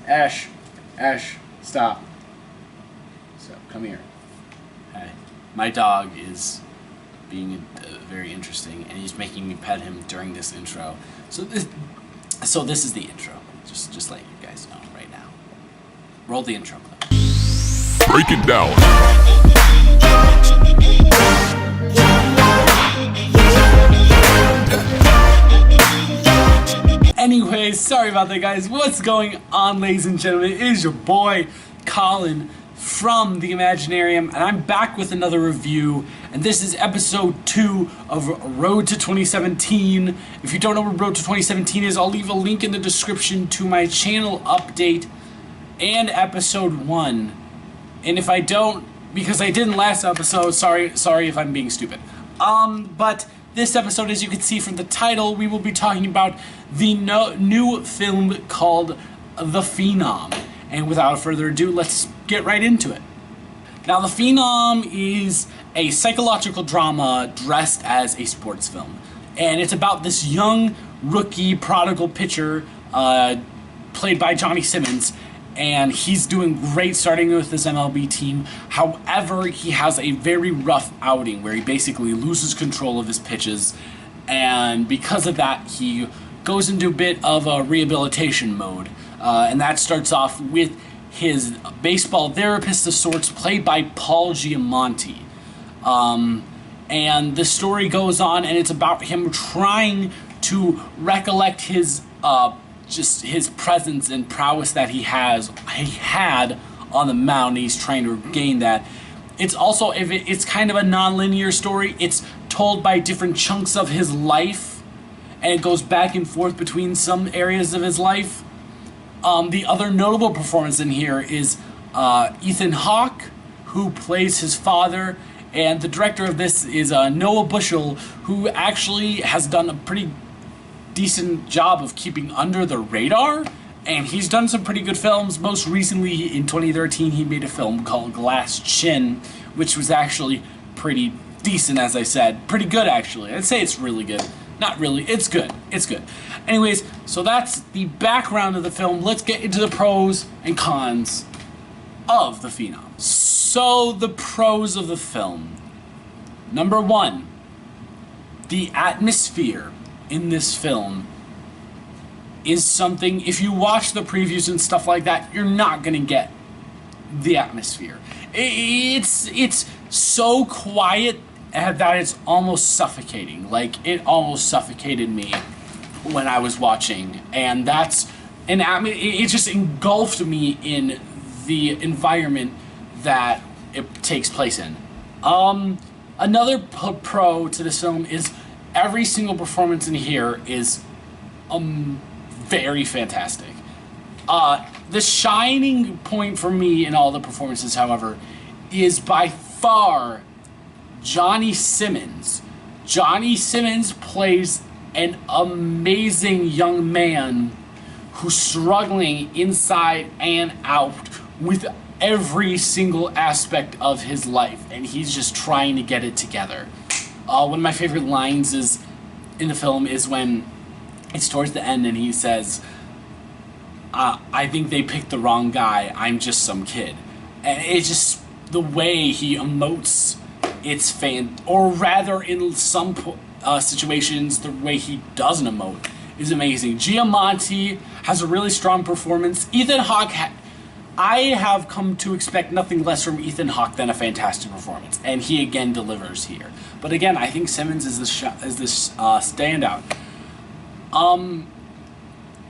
Ash, stop. So, come here. Hi. My dog is being very interesting, and he's making me pet him during this intro. So this is the intro. Just letting you guys know right now. Roll the intro clip. Break it down. Anyways, sorry about that, guys. What's going on, ladies and gentlemen? It is your boy, Colin, from the Imaginarium, and I'm back with another review, and this is episode 2 of Road to 2017. If you don't know what Road to 2017 is, I'll leave a link in the description to my channel update and episode 1. And if I don't, because I didn't last episode, sorry if I'm being stupid. But this episode, as you can see from the title, we will be talking about the new film called The Phenom. And without further ado, let's get right into it. Now, The Phenom is a psychological drama dressed as a sports film. And it's about this young rookie prodigal pitcher played by Johnny Simmons. And he's doing great starting with his MLB team. However, he has a very rough outing where he basically loses control of his pitches. And because of that, he goes into a bit of a rehabilitation mode. And that starts off with his baseball therapist of sorts, played by Paul Giamatti. And the story goes on, and it's about him trying to recollect his just his presence and prowess that he had on the mound. He's trying to regain that. It's also, it's kind of a non-linear story. It's told by different chunks of his life, and it goes back and forth between some areas of his life. The other notable performance in here is Ethan Hawke, who plays his father, and the director of this is Noah Bushell, who actually has done a pretty decent job of keeping under the radar, and he's done some pretty good films. Most recently, in 2013, he made a film called Glass Chin, which was actually pretty decent, as I said. Pretty good, actually. I'd say it's really good. Not really. It's good. It's good. Anyways, so that's the background of the film. Let's get into the pros and cons of The Phenom. So, the pros of the film. Number 1, the atmosphere in this film is something, if you watch the previews and stuff like that, you're not gonna get the atmosphere. It's so quiet that it's almost suffocating. Like, it almost suffocated me when I was watching, and it just engulfed me in the environment that it takes place in. Another pro to this film is every single performance in here is very fantastic. The shining point for me in all the performances, however, is by far Johnny Simmons. Johnny Simmons plays an amazing young man who's struggling inside and out with every single aspect of his life, and he's just trying to get it together. One of my favorite lines in the film is when it's towards the end and he says, I think they picked the wrong guy, I'm just some kid. And it's just the way he emotes, it's or rather in some situations, the way he doesn't emote is amazing. Giamatti has a really strong performance. Ethan Hawke, I have come to expect nothing less from Ethan Hawke than a fantastic performance, and he again delivers here. But again, I think Simmons is this standout.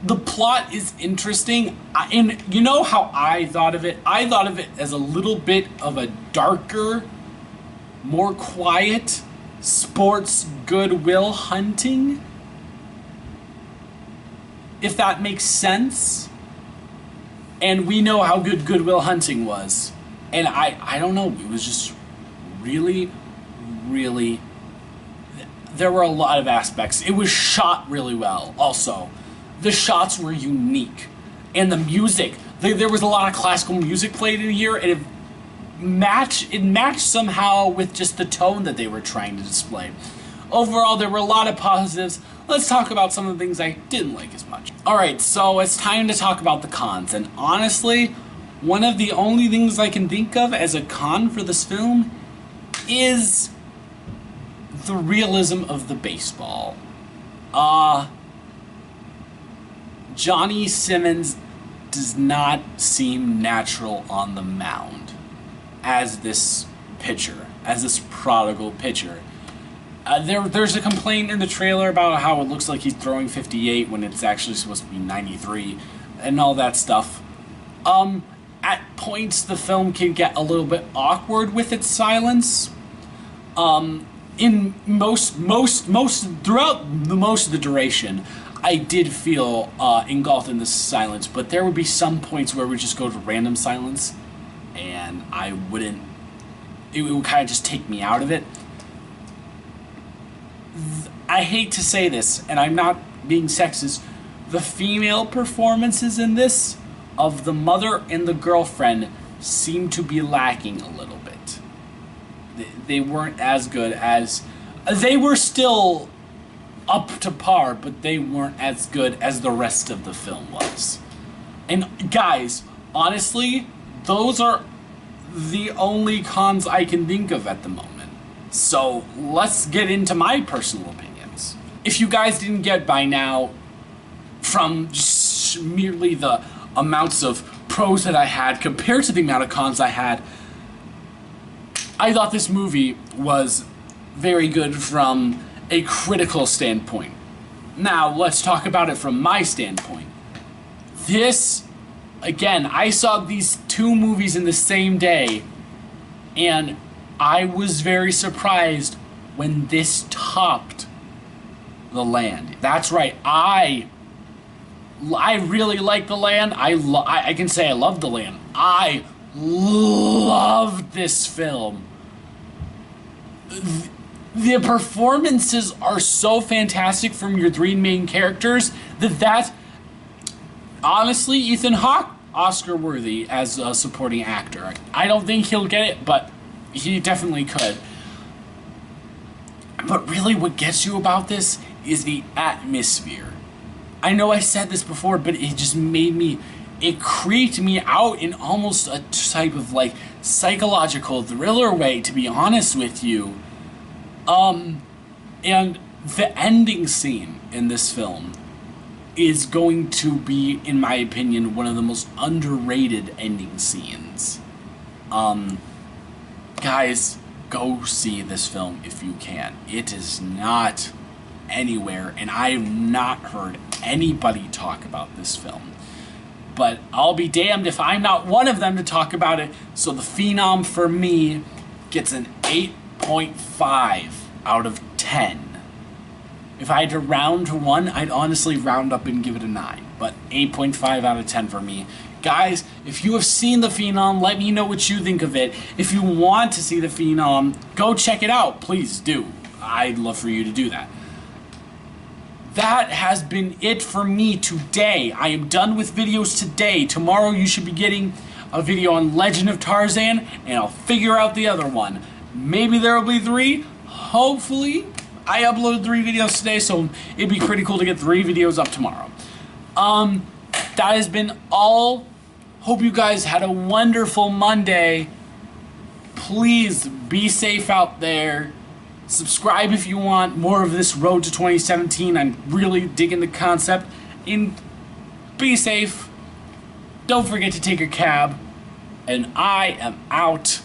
The plot is interesting, and you know how I thought of it? I thought of it as a little bit of a darker, more quiet sports Goodwill Hunting, if that makes sense. And we know how good Goodwill Hunting was. And I don't know, it was just really, really, there were a lot of aspects. It was shot really well, also. The shots were unique. And the music, there was a lot of classical music played in here, and it matched somehow with just the tone that they were trying to display. Overall, there were a lot of positives. Let's talk about some of the things I didn't like as much. Alright, so it's time to talk about the cons, and honestly, one of the only things I can think of as a con for this film is the realism of the baseball. Johnny Simmons does not seem natural on the mound as this pitcher, as this prodigal pitcher. There's a complaint in the trailer about how it looks like he's throwing 58 when it's actually supposed to be 93 and all that stuff. At points, the film can get a little bit awkward with its silence. In most throughout most of the duration, I did feel engulfed in this silence, but there would be some points where we just go to random silence, and I wouldn't. It would kind of just take me out of it. I hate to say this, and I'm not being sexist. The female performances in this, of the mother and the girlfriend, seem to be lacking a little bit. They weren't as good as... They were still up to par, but they weren't as good as the rest of the film was. And guys, honestly, those are the only cons I can think of at the moment. So let's get into my personal opinions. If you guys didn't get by now, from just merely the amounts of pros that I had compared to the amount of cons I had, I thought this movie was very good from a critical standpoint. Now, let's talk about it from my standpoint. This, again, I saw these two movies in the same day, and I was very surprised when this topped The Land. That's right, I really like The Land. I can say I love The Land. I loved this film. The performances are so fantastic from your three main characters that honestly, Ethan Hawke, Oscar worthy as a supporting actor. I don't think he'll get it, but he definitely could. But really what gets you about this is the atmosphere. I know I said this before, but it just it creeped me out in almost a type of like psychological thriller way, to be honest with you. And the ending scene in this film is going to be, in my opinion, one of the most underrated ending scenes. Guys, go see this film if you can. It is not anywhere, and I have not heard anybody talk about this film. But I'll be damned if I'm not one of them to talk about it. So the Phenom for me gets an 8.5 out of 10. If I had to round to 1, I'd honestly round up and give it a 9. But 8.5 out of 10 for me. Guys, if you have seen the Phenom, let me know what you think of it. If you want to see the Phenom, go check it out. Please do. I'd love for you to do that. That has been it for me today. I am done with videos today. Tomorrow you should be getting a video on Legend of Tarzan, and I'll figure out the other one. Maybe there will be 3. Hopefully. I uploaded 3 videos today, so it'd be pretty cool to get 3 videos up tomorrow. That has been all. Hope you guys had a wonderful Monday. Please be safe out there. Subscribe if you want more of this road to 2017. I'm really digging the concept. And be safe. Don't forget to take your cab. And I am out.